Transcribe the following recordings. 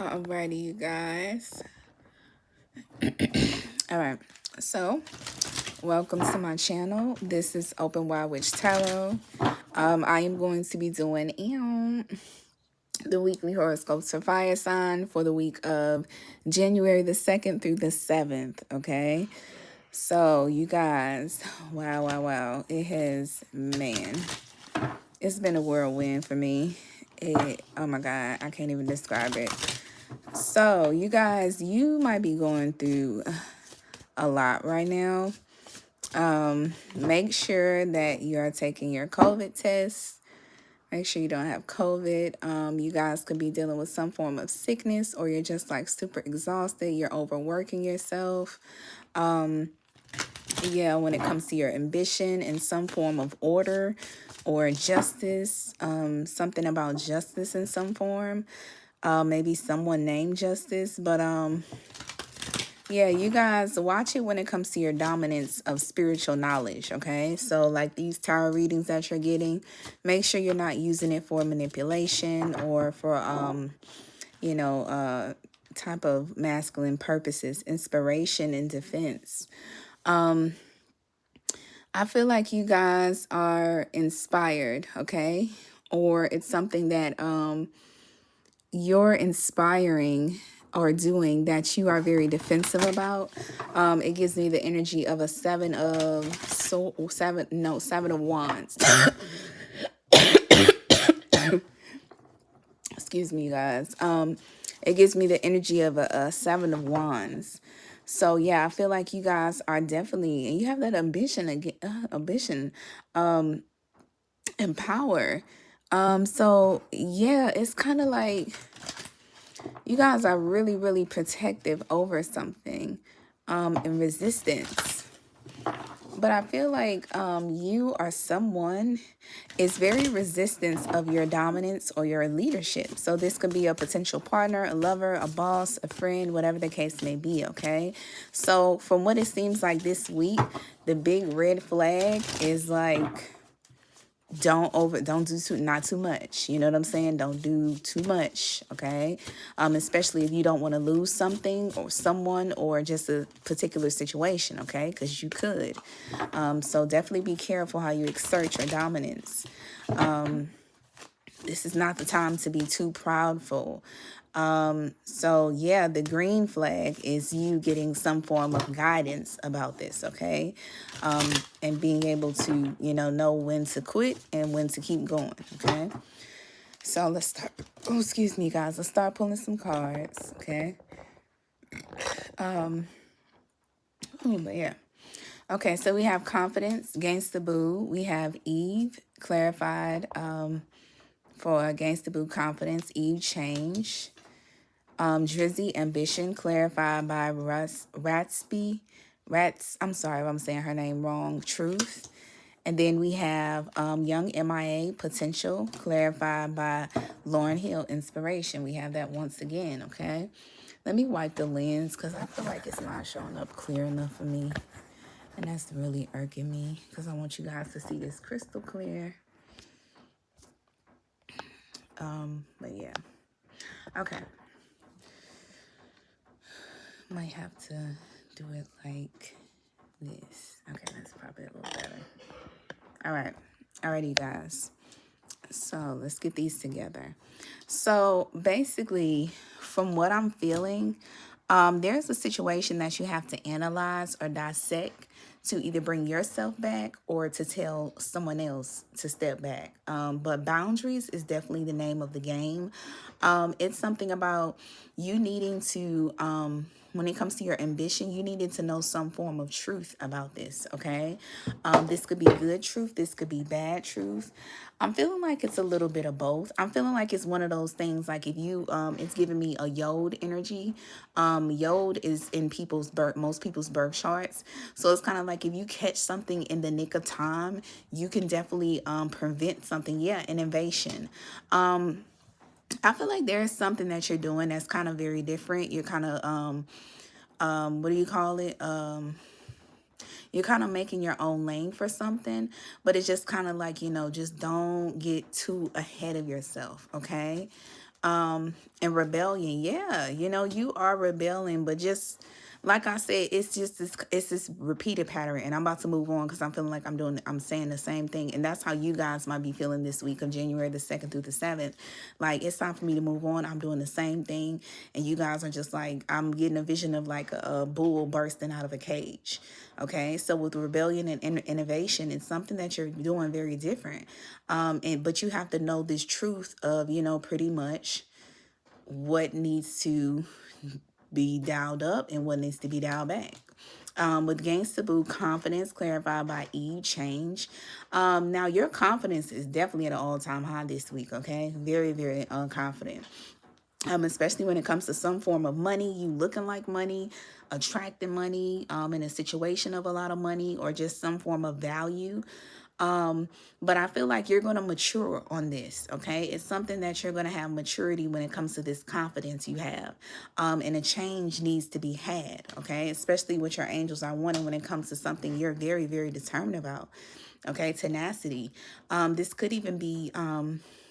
Alrighty, you guys. Alright, so welcome to my channel. This is Openwidewitch Tarot. I am going to be doing the weekly horoscopes for fire sign for the week of January the 2nd through the 7th, okay? So, you guys, wow. It has, man, it's been a whirlwind for me. Oh my God, I can't even describe it. So, you guys, you might be going through a lot right now. Make sure that you are taking your COVID test. Make sure you don't have COVID. You guys could be dealing with some form of sickness, or you're just like super exhausted. You're overworking yourself. Yeah, when it comes to your ambition in some form of order or justice, something about justice in some form. Maybe someone named Justice, but yeah, you guys watch it when it comes to your dominance of spiritual knowledge, okay? So like these tarot readings that you're getting, make sure you're not using it for manipulation or for type of masculine purposes, inspiration and defense. I feel like you guys are inspired, okay? Or it's something that you're inspiring or doing that you are very defensive about. It gives me the energy of a seven of wands. Excuse me, you guys. It gives me the energy of a seven of wands. So yeah, I feel like you guys are definitely, and you have that ambition and power. So yeah, it's kind of like you guys are really protective over something, and resistance. But I feel like you are someone is very resistant of your dominance or your leadership. So this could be a potential partner, a lover, a boss, a friend, whatever the case may be, okay? So from what it seems like this week, the big red flag is like, not too much. You know what I'm saying? Don't do too much, okay? Especially if you don't want to lose something or someone or just a particular situation, okay? Because you could. So definitely be careful how you exert your dominance. This is not the time to be too proudful. So yeah, the green flag is you getting some form of guidance about this, okay? And being able to, know when to quit and when to keep going, okay? So let's start. Oh, excuse me, guys. Let's start pulling some cards, okay? But yeah. Okay, so we have confidence, 𝗀𝗧𝗶𝗺𝗀. We have Eve clarified for 𝗀𝗧𝗶𝗺𝗀 confidence, Eve change. 𝗀𝗁𝗺 ambition clarified by I'm sorry if I'm saying her name wrong, truth. And then we have young MIA potential clarified by Lauryn Hill inspiration. We have that once again, okay? Let me wipe the lens because I feel like it's not showing up clear enough for me. And that's really irking me because I want you guys to see this crystal clear. But yeah. Okay. Might have to do it like this. Okay, that's probably a little better. All right. Alrighty, guys. So let's get these together. So basically, from what I'm feeling, there's a situation that you have to analyze or dissect to either bring yourself back or to tell someone else to step back. But boundaries is definitely the name of the game. It's something about you needing to, when it comes to your ambition, you needed to know some form of truth about this, okay? This could be good truth. This could be bad truth. I'm feeling like it's a little bit of both. I'm feeling like it's one of those things, like if you, it's giving me a 𝗀 energy. 𝗀 is in most people's birth charts. So it's kind of like if you catch something in the nick of time, you can definitely prevent something. Yeah, an invasion. I feel like there's something that you're doing that's kind of very different. You're kind of, what do you call it? You're kind of making your own lane for something, but it's just kind of like, just don't get too ahead of yourself, okay? And rebellion, yeah, you know, you are rebelling, but just like I said, it's this repeated pattern, and I'm about to move on because I'm feeling like I'm saying the same thing, and that's how you guys might be feeling this week of January the 2nd through the 7th. Like, it's time for me to move on. I'm doing the same thing, and you guys are just like, I'm getting a vision of like a bull bursting out of a cage. Okay, so with rebellion and innovation, it's something that you're doing very different, but you have to know this truth of, you know, pretty much what needs to be dialed up and what needs to be dialed back. With 𝗀𝗁𝗵𝗀, confidence clarified by E, change. Now, your confidence is definitely at an all-time high this week, okay? Very, very confident. Especially when it comes to some form of money, you looking like money, attracting money, in a situation of a lot of money, or just some form of value. But I feel like you're going to mature on this, okay? It's something that you're going to have maturity when it comes to this confidence you have. And a change needs to be had, okay? Especially what your angels are wanting when it comes to something you're very, very determined about, okay? Tenacity. This could even be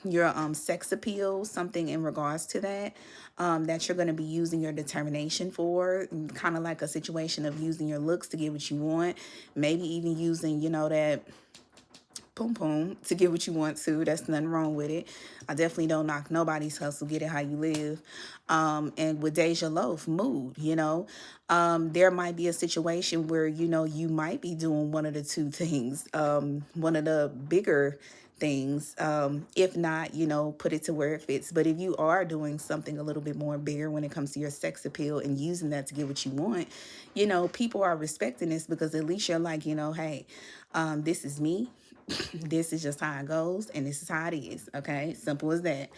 your sex appeal, something in regards to that, that you're going to be using your determination for, kind of like a situation of using your looks to get what you want, maybe even using, you know, that boom boom to get what you want to. That's nothing wrong with it. I definitely don't knock nobody's hustle. Get it how you live. And with 𝗧𝗫 mood, you know, there might be a situation where, you know, you might be doing one of the two things, one of the bigger things, if not, you know, put it to where it fits. But if you are doing something a little bit more bigger when it comes to your sex appeal and using that to get what you want, you know, people are respecting this because at least you're like, you know, hey, this is me. This is just how it goes, and this is how it is. Okay, simple as that.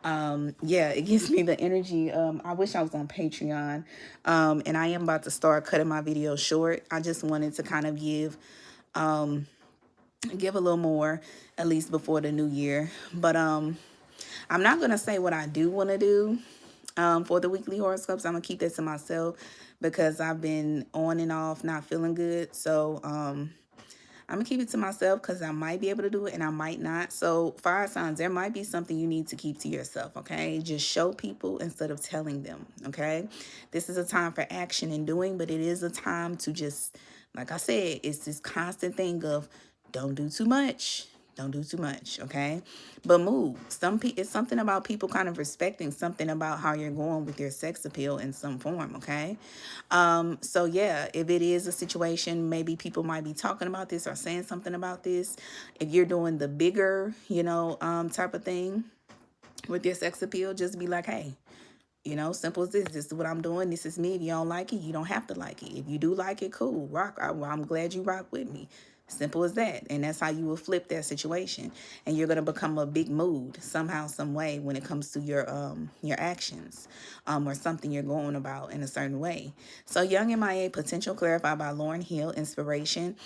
Yeah, it gives me the energy. I wish I was on Patreon, and I am about to start cutting my videos short. I just wanted to kind of give a little more, at least before the new year. But I'm not gonna say what I do want to do for the weekly horoscopes. I'm gonna keep that to myself because I've been on and off not feeling good. So I'm gonna keep it to myself because I might be able to do it and I might not. So fire signs, there might be something you need to keep to yourself, okay? Just show people instead of telling them, okay? This is a time for action and doing, but it is a time to just, like I said, it's this constant thing of don't do too much. Don't do too much, okay? But move. It's something about people kind of respecting something about how you're going with your sex appeal in some form, okay? So yeah, if it is a situation, maybe people might be talking about this or saying something about this. If you're doing the bigger, you know, type of thing with your sex appeal, just be like, hey, you know, simple as this. This is what I'm doing. This is me. If you don't like it, you don't have to like it. If you do like it, cool. Rock. I'm glad you rock with me. Simple as that. And that's how you will flip that situation. And you're going to become a big mood somehow, some way when it comes to your actions, or something you're going about in a certain way. So Young MIA, potential clarified by Lauryn Hill, inspiration.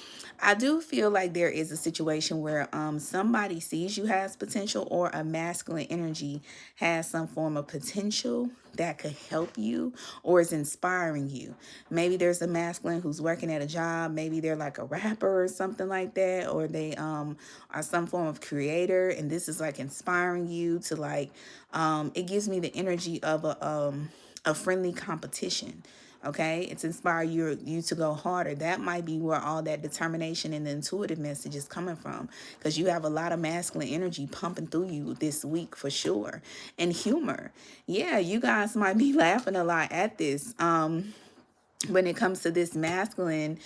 I do feel like there is a situation where somebody sees you has potential, or a masculine energy has some form of potential that could help you or is inspiring you. Maybe there's a masculine who's working at a job. Maybe they're like a rapper or something like that, or they are some form of creator, and this is like inspiring you to like, it gives me the energy of a friendly competition. Okay, it's inspire you to go harder. That might be where all that determination and the intuitive message is coming from, because you have a lot of masculine energy pumping through you this week for sure. And humor, yeah, you guys might be laughing a lot at this. When it comes to this masculine,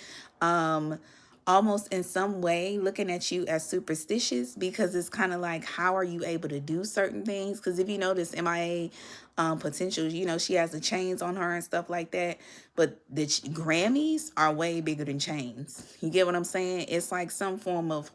almost in some way looking at you as superstitious, because it's kind of like, how are you able to do certain things? Because if you notice MIA potential, you know, she has the chains on her and stuff like that, but the Grammys are way bigger than chains. You get what I'm saying? It's like some form of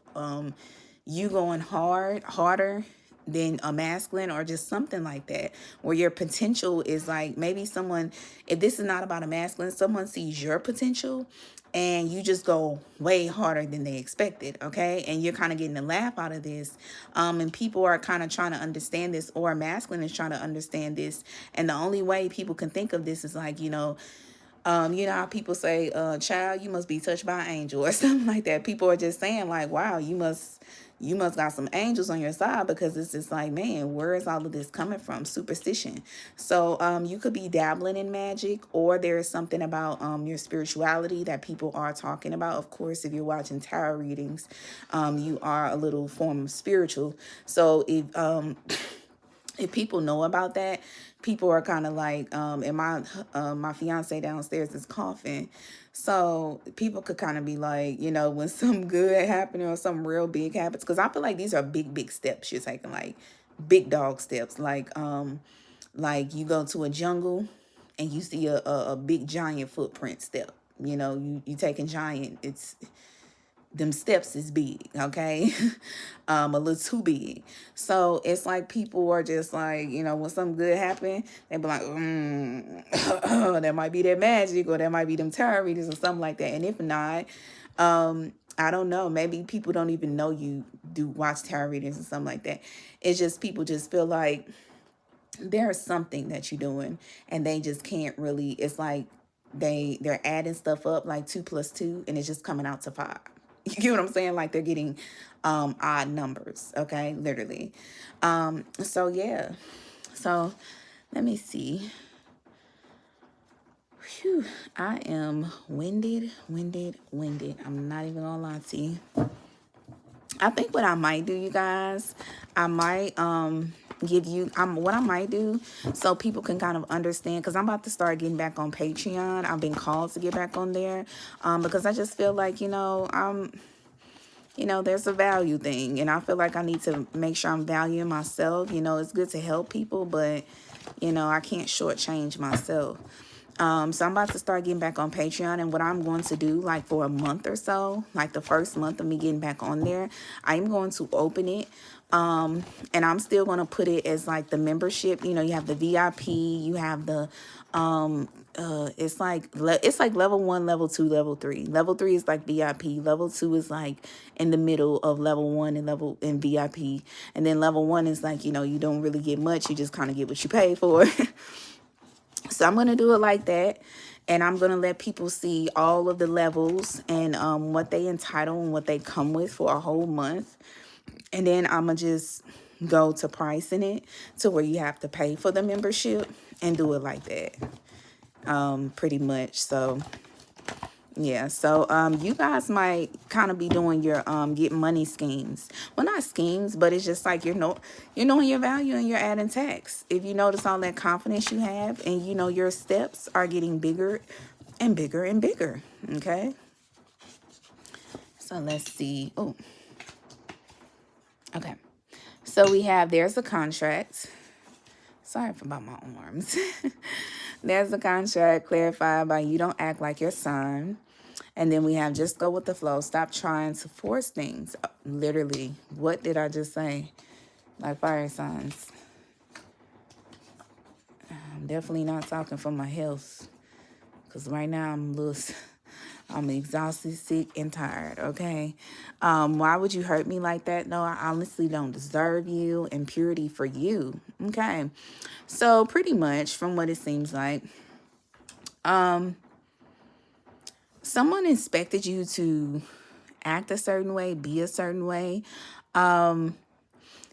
you going harder than a masculine, or just something like that, where your potential is like, maybe someone, if this is not about a masculine, someone sees your potential and you just go way harder than they expected, okay? And you're kind of getting a laugh out of this. And people are kind of trying to understand this, or a masculine is trying to understand this. And the only way people can think of this is like, you know how people say, child, you must be touched by an angel or something like that. People are just saying like, wow, you must, you must got some angels on your side, because it's just like, man, where is all of this coming from? Superstition. So you could be dabbling in magic, or there is something about your spirituality that people are talking about. Of course, if you're watching tarot readings, you are a little form of spiritual. So if people know about that, people are kind of like, and my fiance downstairs is coughing. So people could kind of be like, you know, when something good happening or something real big happens, because I feel like these are big steps you're taking, like big dog steps. Like you go to a jungle and you see a big giant footprint step. You know, you taking giant, them steps is big, okay? A little too big. So it's like people are just like, you know, when something good happen, they be like, that might be that magic, or that might be them tarot readers or something like that. And if not, I don't know, maybe people don't even know you do watch tarot readings and something like that. It's just people just feel like there's something that you're doing and they just can't really, it's like they're adding stuff up like 2 + 2 and it's just coming out to 5. You get what I'm saying? Like they're getting odd numbers, okay? Literally. So yeah. So let me see. Whew, I am winded. I'm not even gonna lie to you. I think what I might do, you guys, I might give you what I might do so people can kind of understand, because I'm about to start getting back on Patreon. I've been called to get back on there because I just feel like, you know, there's a value thing, and I feel like I need to make sure I'm valuing myself. You know, it's good to help people, but, you know, I can't shortchange myself. So I'm about to start getting back on Patreon, and what I'm going to do, like for a month or so, like the first month of me getting back on there, I'm going to open it. And I'm still going to put it as like the membership. You know, you have the VIP, you have the, it's like level 1, level 2, level 3. Level 3 is like VIP. Level 2 is like in the middle of level 1 and VIP. And then level 1 is like, you know, you don't really get much. You just kind of get what you pay for. So I'm going to do it like that. And I'm going to let people see all of the levels and what they entitle and what they come with for a whole month. And then I'm going to just go to pricing it to where you have to pay for the membership and do it like that. Pretty much. So yeah, so you guys might kind of be doing your get money schemes. Well, not schemes, but it's just like you're knowing your value and you're adding tax. If you notice all that confidence you have, and you know your steps are getting bigger and bigger and bigger. Okay. So let's see. Oh, okay. So we have, there's a contract. Sorry about my arms. There's a contract clarified by you don't act like your sign. And then we have just go with the flow. Stop trying to force things. Literally, what did I just say? Like fire signs. I'm definitely not talking for my health, because right now I'm exhausted, sick, and tired, okay? Why would you hurt me like that? No, I honestly don't deserve you, and purity for you, okay? So pretty much from what it seems like, someone expected you to act a certain way, be a certain way.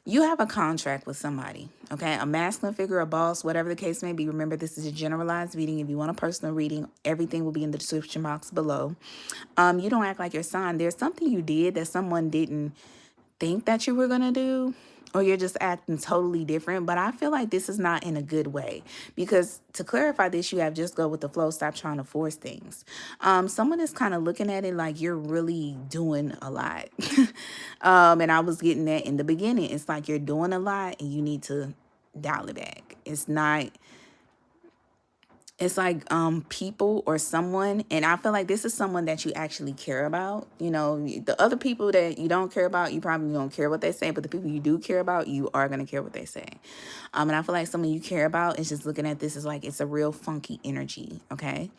You have a contract with somebody, okay? A masculine figure, a boss, whatever the case may be. Remember, this is a generalized reading. If you want a personal reading, everything will be in the description box below. You don't act like your sign. There's something you did that someone didn't think that you were going to do, or you're just acting totally different. But I feel like this is not in a good way, because to clarify this, you have just go with the flow. Stop trying to force things. Someone is kind of looking at it like you're really doing a lot. And I was getting that in the beginning. It's like you're doing a lot and you need to dial it back. It's not, it's like people or someone, and I feel like this is someone that you actually care about. You know, the other people that you don't care about, you probably don't care what they say, but the people you do care about, you are going to care what they say. And I feel like someone you care about is just looking at this as like it's a real funky energy, okay?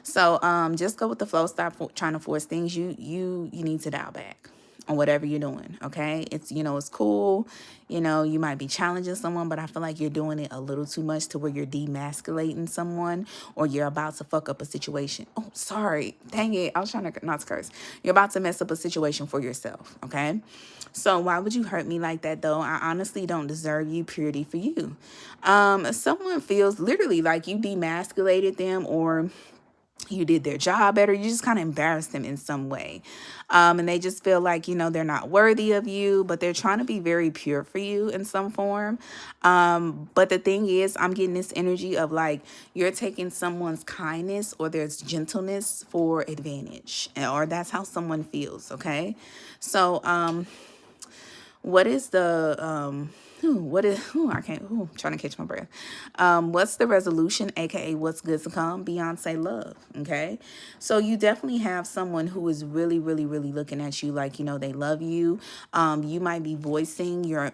So just go with the flow. Stop trying to force things. You need to dial back. on whatever you're doing, okay? It's, you know, it's cool. You know, you might be challenging someone, but I feel like you're doing it a little too much to where you're demasculating someone, or you're about to fuck up a situation. Oh, sorry. Dang it. I was trying to not to curse. You're about to mess up a situation for yourself, okay? So why would you hurt me like that, though? I honestly don't deserve you. Purity for you. Someone feels literally like you demasculated them, or you did their job better. You just kind of embarrassed them in some way. And they just feel like, you know, they're not worthy of you, but they're trying to be very pure for you in some form. But the thing is, I'm getting this energy of like, you're taking someone's kindness or their gentleness for advantage, or that's how someone feels. Okay. So, what is the, I'm trying to catch my breath. What's the resolution, aka what's good to come? Beyonce love. Okay. So you definitely have someone who is really, really, really looking at you like, you know, they love you. You might be voicing your,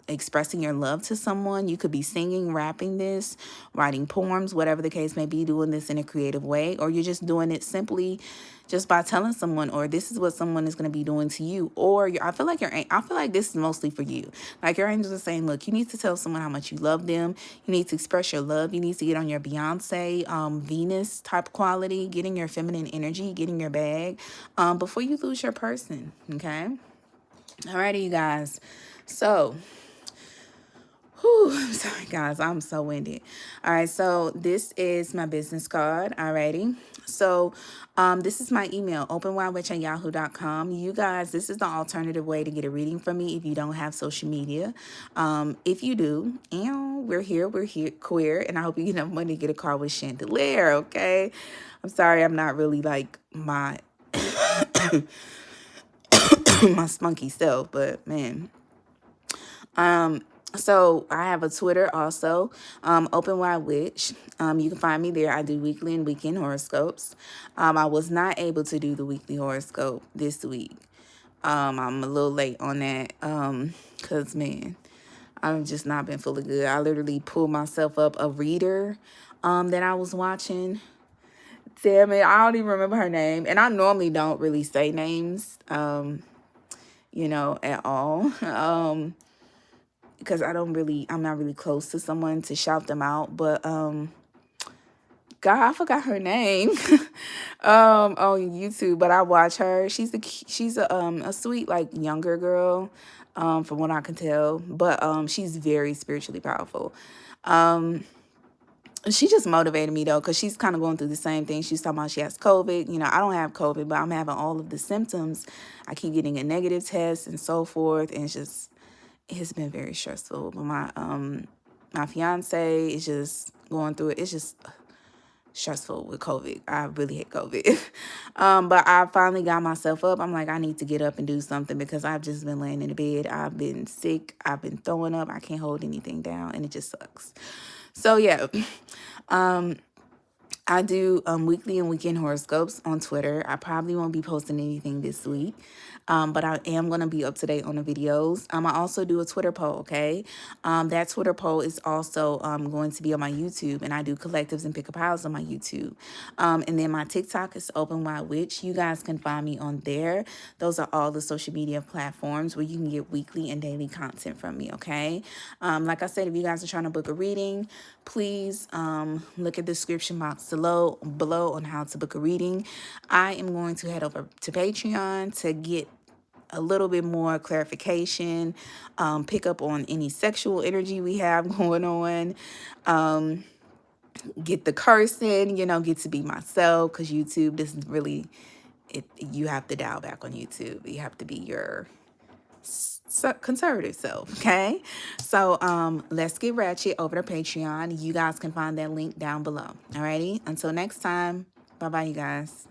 expressing your love to someone. You could be singing, rapping this, writing poems, whatever the case may be, doing this in a creative way, or you're just doing it simply just by telling someone, or this is what someone is going to be doing to you. Or I feel like this is mostly for you. Like your angels are saying, look, you need to tell someone how much you love them. You need to express your love. You need to get on your Beyonce, Venus type quality, getting your feminine energy, getting your bag, before you lose your person. Okay. Alrighty, you guys. So, I'm sorry, guys. I'm so winded. All right. So this is my business card. Alrighty. So this is my email, openwidewitch@yahoo.com. You guys, this is the alternative way to get a reading from me if you don't have social media. If you do, and we're here queer, and I hope you get enough money to get a car with chandelier, okay? I'm sorry, I'm not really like my my spunky self, but man. So I have a Twitter also, Openwidewitch. You can find me there. I do weekly and weekend horoscopes. I was not able to do the weekly horoscope this week. I'm a little late on that, because, man, I've just not been feeling good. I literally pulled myself up a reader that I was watching. Damn it, I don't even remember her name. And I normally don't really say names, you know, at all. Because I'm not really close to someone to shout them out. But God, I forgot her name on YouTube, but I watch her. She's a sweet, like, younger girl, from what I can tell. But she's very spiritually powerful. She just motivated me, though, because she's kind of going through the same thing. She's talking about she has COVID. You know, I don't have COVID, but I'm having all of the symptoms. I keep getting a negative test and so forth, and it's been very stressful. But my fiance is just going through it. It's just stressful with COVID. I really hate COVID. But I finally got myself up. I'm like, I need to get up and do something, because I've just been laying in the bed. I've been sick. I've been throwing up. I can't hold anything down, and it just sucks. So yeah, I do weekly and weekend horoscopes on Twitter. I probably won't be posting anything this week, but I am going to be up to date on the videos. I also do a Twitter poll, okay? That Twitter poll is also going to be on my YouTube, and I do collectives and pick-a-piles on my YouTube. And then my TikTok is Openwidewitch. You guys can find me on there. Those are all the social media platforms where you can get weekly and daily content from me, okay? Like I said, if you guys are trying to book a reading, please look at the description box below on how to book a reading. I am going to head over to Patreon to get a little bit more clarification, pick up on any sexual energy we have going on, get the cursing, you know, get to be myself, because YouTube doesn't really, you have to dial back on YouTube. You have to be your conservative self, okay? So let's get ratchet over to Patreon. You guys can find that link down below. Alrighty, until next time, bye bye, you guys.